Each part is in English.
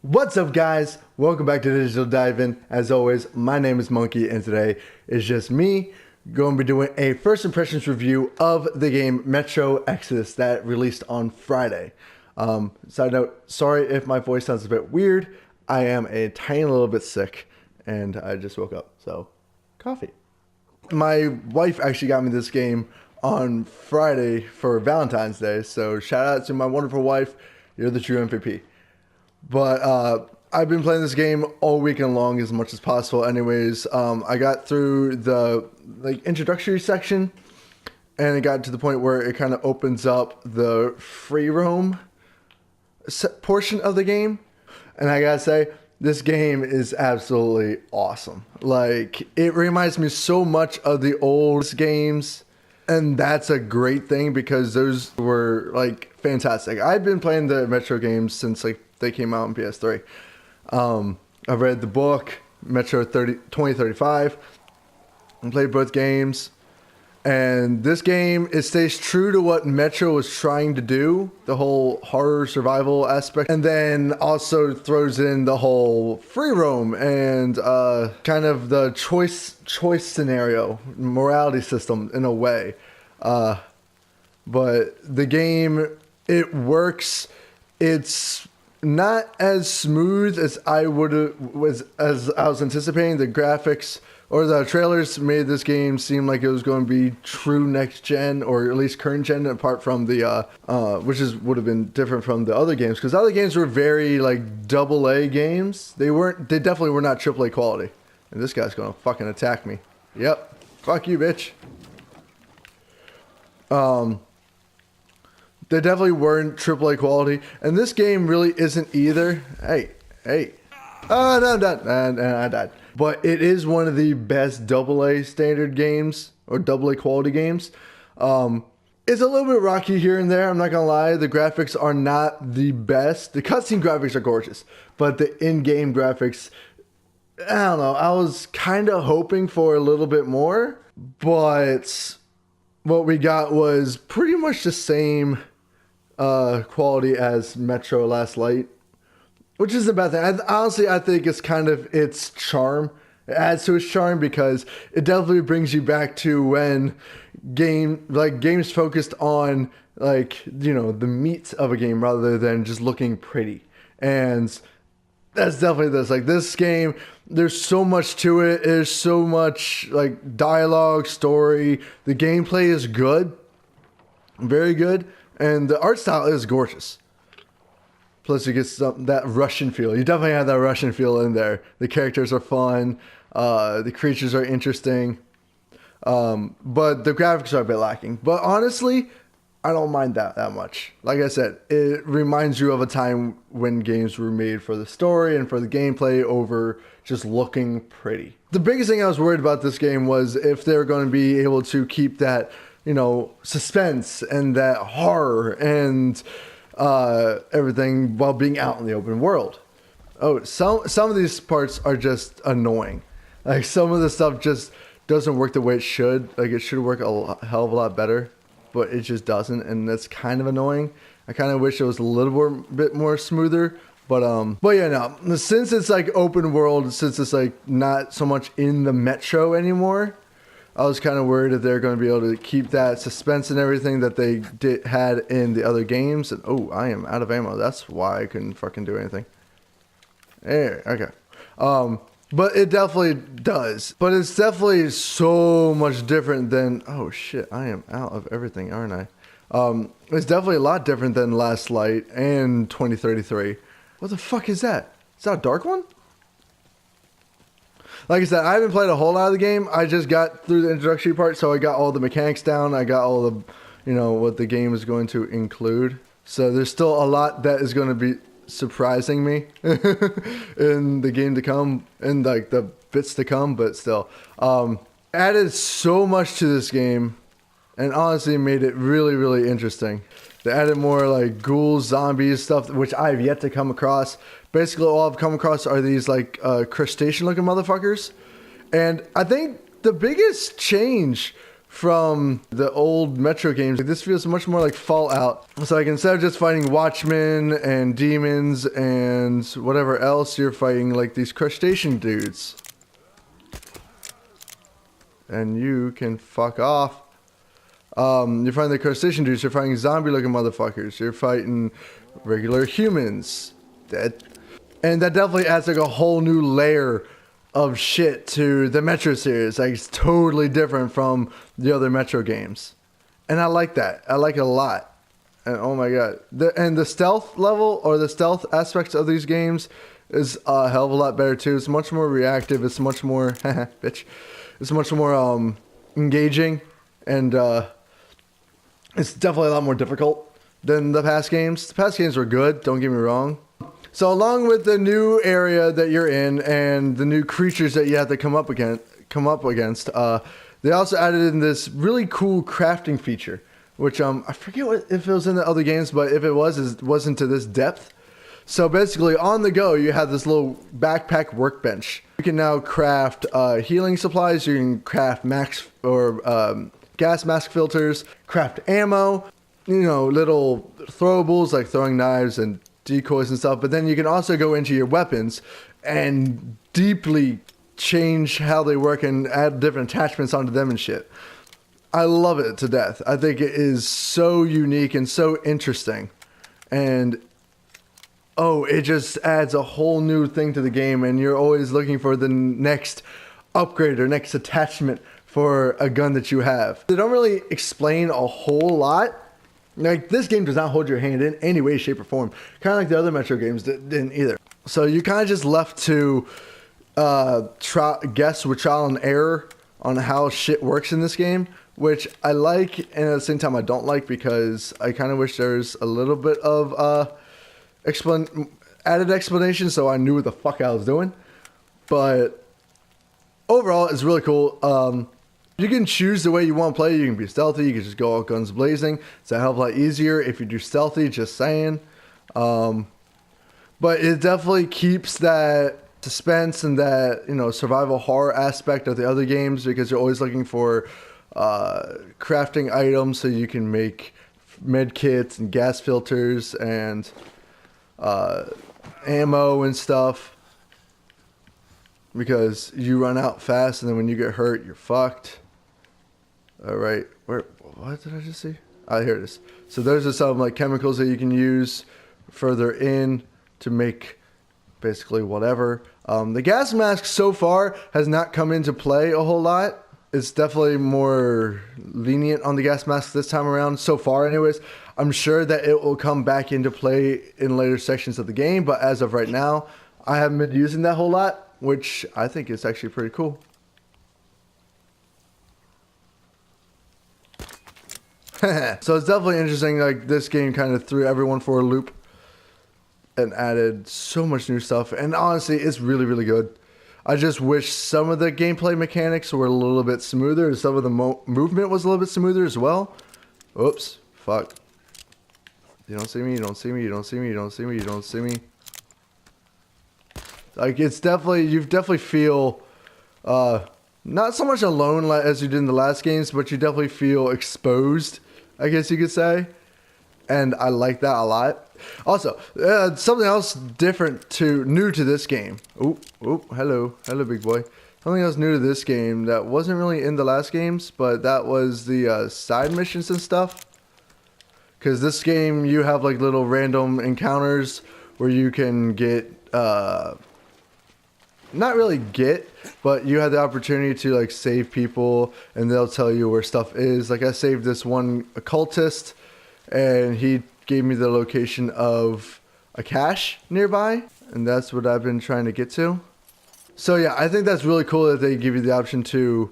What's up, guys? Welcome back to Digital Dive-In. As always, my name is Monkey, and today is just me going to be doing a first impressions review of the game Metro Exodus that released on Friday. Side note, sorry if my voice sounds a bit weird. I am a tiny little bit sick, and I just woke up, so coffee. My wife actually got me this game on Friday for Valentine's Day, so shout out to my wonderful wife. You're the true MVP. But I've been playing this game all weekend long as much as possible. Anyways, I got through the introductory section, and it got to the point where it kind of opens up the free roam portion of the game. And I gotta say, this game is absolutely awesome. Like, it reminds me so much of the old games. And that's a great thing because those were like fantastic. I've been playing the Metro games since they came out on PS3. I've read the book, Metro 2035, and played both games. And this game, it stays true to what Metro was trying to do, the whole horror survival aspect, and then also throws in the whole free roam and kind of the choice scenario, morality system in a way. But the game, it works. It's not as smooth as I was anticipating. The graphics or the trailers made this game seem like it was going to be true next gen, or at least current gen, apart from the would have been different from the other games, because other games were very like AA games. They definitely were not AAA quality. And this guy's gonna fucking attack me. Yep, fuck you, bitch. They definitely weren't AAA quality, and this game really isn't either. Hey. Oh, no, I died. But it is one of the best AA standard games, or AA quality games. It's a little bit rocky here and there, I'm not gonna lie. The graphics are not the best. The cutscene graphics are gorgeous, but the in-game graphics, I don't know. I was kind of hoping for a little bit more, but what we got was pretty much the same quality as Metro Last Light. Which is a bad thing. Honestly, I think it's kind of its charm. It adds to its charm because it definitely brings you back to when games focused on the meat of a game rather than just looking pretty. And that's definitely this. Like, this game, there's so much to it. There's so much like dialogue, story. The gameplay is good, very good, and the art style is gorgeous. Plus, you get that Russian feel. You definitely have that Russian feel in there. The characters are fun. The creatures are interesting. But the graphics are a bit lacking. But honestly, I don't mind that much. Like I said, it reminds you of a time when games were made for the story and for the gameplay over just looking pretty. The biggest thing I was worried about this game was if they were going to be able to keep that, suspense and that horror and everything while being out in the open world. Oh, some of these parts are just annoying. Like, some of the stuff just doesn't work the way it should. Like, it should work a hell of a lot better, but it just doesn't, and that's kind of annoying. I kind of wish it was a little bit more smoother, but yeah, no. Since it's like open world, since it's like not so much in the Metro anymore, I was kind of worried that they're going to be able to keep that suspense and everything that they had in the other games. And oh, I am out of ammo. That's why I couldn't fucking do anything. There, okay. But it definitely does. But it's definitely so much different than... Oh shit, I am out of everything, aren't I? It's definitely a lot different than Last Light and 2033. What the fuck is that? Is that a dark one? Like I said, I haven't played a whole lot of the game. I just got through the introductory part, so I got all the mechanics down. I got all the, what the game is going to include. So there's still a lot that is going to be surprising me in the game to come, and like the bits to come, but still. Added so much to this game, and honestly made it really, really interesting. They added more like ghouls, zombies, stuff, which I've yet to come across. Basically, all I've come across are these like crustacean-looking motherfuckers. And I think the biggest change from the old Metro games. This feels much more like Fallout. So like instead of just fighting Watchmen and demons and whatever else, you're fighting like these crustacean dudes. And you can fuck off. You're fighting the crustacean dudes, you're fighting zombie looking motherfuckers, you're fighting regular humans. And that definitely adds like a whole new layer of shit to the Metro series. Like it's totally different from the other Metro games. And I like that. I like it a lot. And oh my god. The stealth level or the stealth aspects of these games is a hell of a lot better too. It's much more reactive. It's much more bitch. It's much more engaging, and it's definitely a lot more difficult than the past games. The past games were good, don't get me wrong. So along with the new area that you're in and the new creatures that you have to come up against, they also added in this really cool crafting feature, which I forget if it was in the other games, but if it was, it wasn't to this depth. So basically, on the go, you have this little backpack workbench. You can now craft healing supplies. You can craft gas mask filters, craft ammo, you know, little throwables like throwing knives and decoys and stuff. But then you can also go into your weapons and deeply change how they work and add different attachments onto them and shit. I love it to death. I think it is so unique and so interesting. And oh, it just adds a whole new thing to the game, and you're always looking for the next upgrade or next attachment for a gun that you have. They don't really explain a whole lot. Like, this game does not hold your hand in any way, shape, or form. Kind of like the other Metro games didn't either. So you kind of just left to guess with trial and error on how shit works in this game, which I like, and at the same time I don't like, because I kind of wish there's a little bit of added explanation so I knew what the fuck I was doing. But overall, it's really cool. You can choose the way you want to play. You can be stealthy. You can just go all guns blazing. It's a hell of a lot easier if you do stealthy, just saying. But it definitely keeps that suspense and that, you know, survival horror aspect of the other games, because you're always looking for crafting items so you can make med kits and gas filters and ammo and stuff, because you run out fast, and then when you get hurt, you're fucked. All right, what did I just see? Ah, here it is. So there's just some like chemicals that you can use further in to make basically whatever. The gas mask so far has not come into play a whole lot. It's definitely more lenient on the gas mask this time around, so far anyways. I'm sure that it will come back into play in later sections of the game, but as of right now, I haven't been using that whole lot, which I think is actually pretty cool. So it's definitely interesting. Like, this game kind of threw everyone for a loop and added so much new stuff, and honestly, it's really, really good. I just wish some of the gameplay mechanics were a little bit smoother, and some of the movement was a little bit smoother as well. Oops, fuck. You don't see me, you don't see me, you don't see me, you don't see me, you don't see me. Like, it's definitely, you definitely feel, not so much alone as you did in the last games, but you definitely feel exposed, I guess you could say. And I like that a lot. Also, something else new to this game. Oh, hello, big boy. Something else new to this game that wasn't really in the last games, but that was the side missions and stuff. Because this game, you have like little random encounters where you can get, not really get, but you have the opportunity to like save people, and they'll tell you where stuff is. Like, I saved this one occultist, and he gave me the location of a cache nearby, and that's what I've been trying to get to. So yeah, I think that's really cool that they give you the option to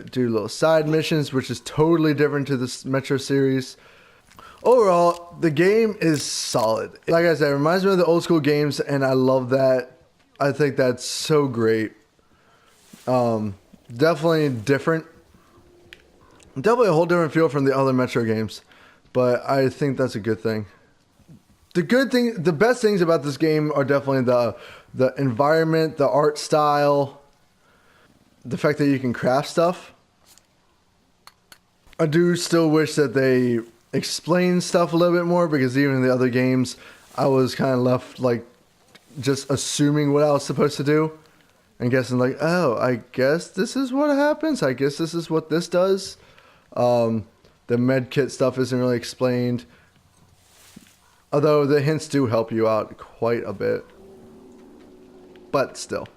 do little side missions, which is totally different to this Metro series. Overall, the game is solid. Like I said, it reminds me of the old school games, and I love that. I think that's so great. Definitely different. Definitely a whole different feel from the other Metro games. But I think that's a good thing. The best things about this game are definitely the environment, the art style, the fact that you can craft stuff. I do still wish that they explain stuff a little bit more, because even in the other games, I was kind of left like just assuming what I was supposed to do and guessing like, oh, I guess this is what happens. I guess this is what this does. The med kit stuff isn't really explained, although the hints do help you out quite a bit. But still,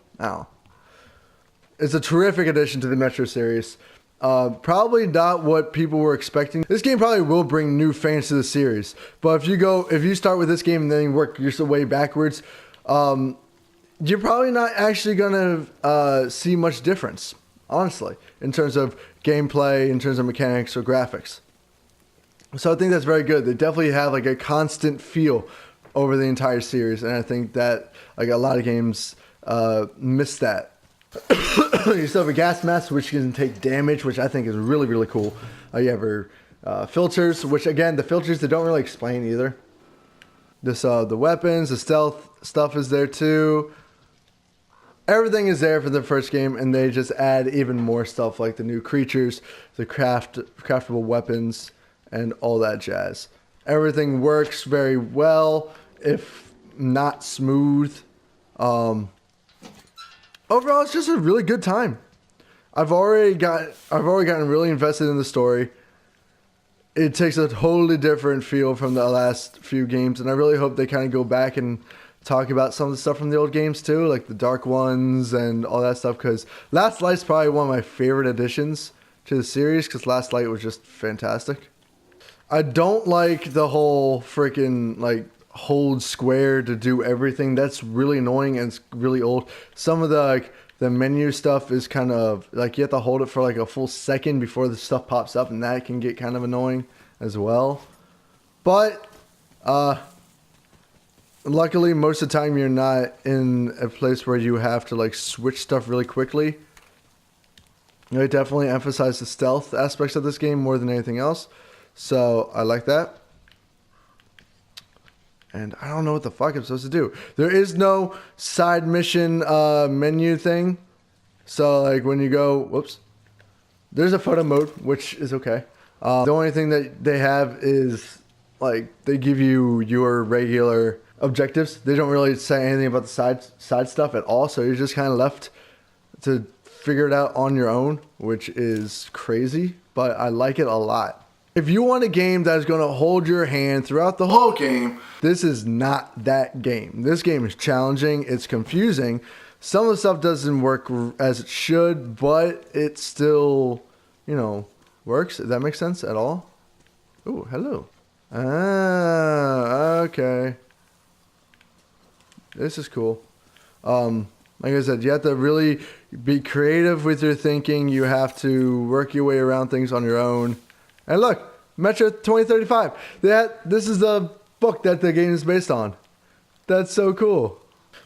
it's a terrific addition to the Metro series. Probably not what people were expecting. This game probably will bring new fans to the series. But if you start with this game and then work your way backwards, you're probably not actually gonna see much difference, honestly, in terms of gameplay, in terms of mechanics or graphics. So I think that's very good. They definitely have like a constant feel over the entire series, and I think that like a lot of games miss that. You still have a gas mask, which can take damage, which I think is really, really cool. You have your filters, which again, the filters, they don't really explain either. This the weapons, the stealth stuff is there too. Everything is there for the first game, and they just add even more stuff like the new creatures, the craftable weapons, and all that jazz. Everything works very well, if not smooth. Overall, it's just a really good time. I've already gotten really invested in the story. It takes a totally different feel from the last few games, and I really hope they kind of go back and talk about some of the stuff from the old games too, like the Dark Ones and all that stuff, because Last Light's probably one of my favorite additions to the series, because Last Light was just fantastic. I don't like the whole freaking like hold square to do everything. That's really annoying and it's really old. Some of the like the menu stuff is kind of like you have to hold it for like a full second before the stuff pops up, and that can get kind of annoying as well. But luckily, most of the time you're not in a place where you have to like switch stuff really quickly. They definitely emphasize the stealth aspects of this game more than anything else. So I like that. And I don't know what the fuck I'm supposed to do. There is no side mission menu thing. So like when you go, whoops. There's a photo mode, which is okay. The only thing that they have is like they give you your regular objectives. They don't really say anything about the side stuff at all. So you're just kind of left to figure it out on your own, which is crazy, but I like it a lot. If you want a game that is going to hold your hand throughout the whole game, this is not that game. This game is challenging. It's confusing. Some of the stuff doesn't work as it should, but it still, you know, works. If that makes sense at all. Oh, hello. Ah, okay. This is cool. Like I said, you have to really be creative with your thinking. You have to work your way around things on your own. And look, Metro 2035. This is the book that the game is based on. That's so cool.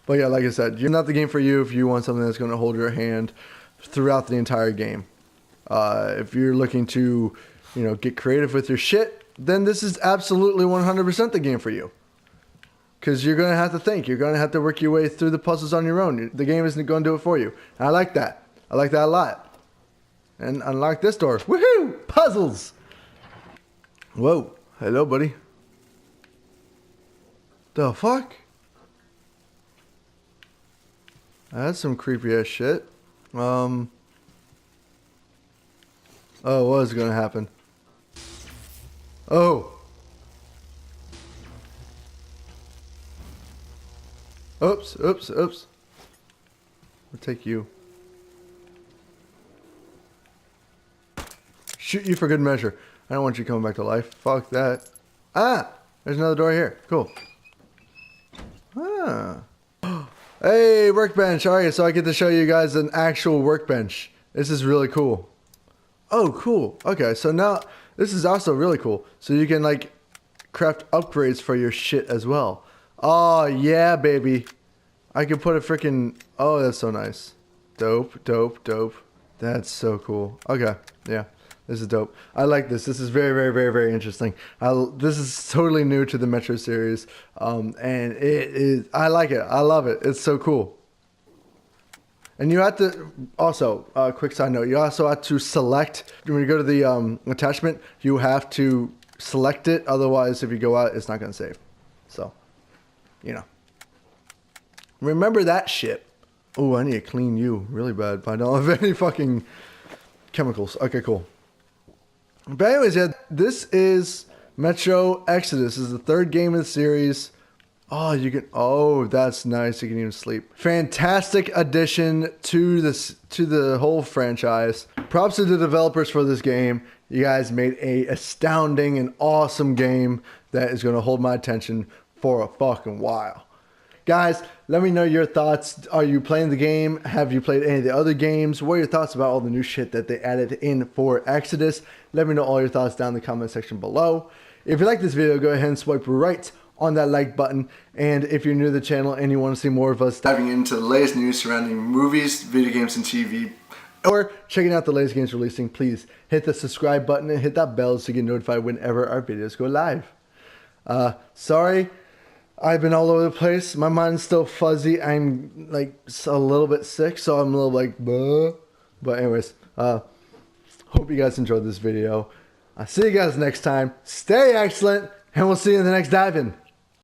But yeah, like I said, you're not the game for you if you want something that's going to hold your hand throughout the entire game. If you're looking to, you know, get creative with your shit, then this is absolutely 100% the game for you. Because you're going to have to think. You're going to have to work your way through the puzzles on your own. The game isn't going to do it for you. And I like that. I like that a lot. And unlock this door. Woohoo! Puzzles! Whoa. Hello, buddy. The fuck? That's some creepy ass shit. Oh, what is going to happen? Oh. Oops, oops, oops. I'll take you. Shoot you for good measure. I don't want you coming back to life. Fuck that. Ah! There's another door here. Cool. Ah. Hey, workbench. Alright, so I get to show you guys an actual workbench. This is really cool. Oh, cool. Okay, so now this is also really cool. So you can like craft upgrades for your shit as well. Oh, yeah, baby. I can put a freaking... Oh, that's so nice. Dope, dope, dope. That's so cool. Okay, yeah. This is dope. I like this. This is very, very, very, very interesting. This is totally new to the Metro series. And it is... I like it. I love it. It's so cool. And you have to, also, quick side note, you also have to select, when you go to the attachment, you have to select it. Otherwise, if you go out, it's not going to save. So, you know. Remember that shit. Oh, I need to clean you really bad, but I don't have any fucking chemicals. Okay, cool. But anyways, yeah, this is Metro Exodus. This is the third game of the series. Oh, you can. Oh, that's nice. You can even sleep. Fantastic addition to the whole franchise. Props to the developers for this game. You guys made a astounding and awesome game that is going to hold my attention for a fucking while. Guys, let me know your thoughts. Are you playing the game? Have you played any of the other games? What are your thoughts about all the new shit that they added in for Exodus? Let me know all your thoughts down in the comment section below. If you like this video, go ahead and swipe right on that like button. And if you're new to the channel and you want to see more of us diving into the latest news surrounding movies, video games, and TV, or checking out the latest games releasing, please hit the subscribe button and hit that bell to get notified whenever our videos go live. Sorry, I've been all over the place. My mind's still fuzzy. I'm like a little bit sick, so I'm a little like, buh. But anyways, hope you guys enjoyed this video. I'll see you guys next time. Stay excellent, and we'll see you in the next dive-in.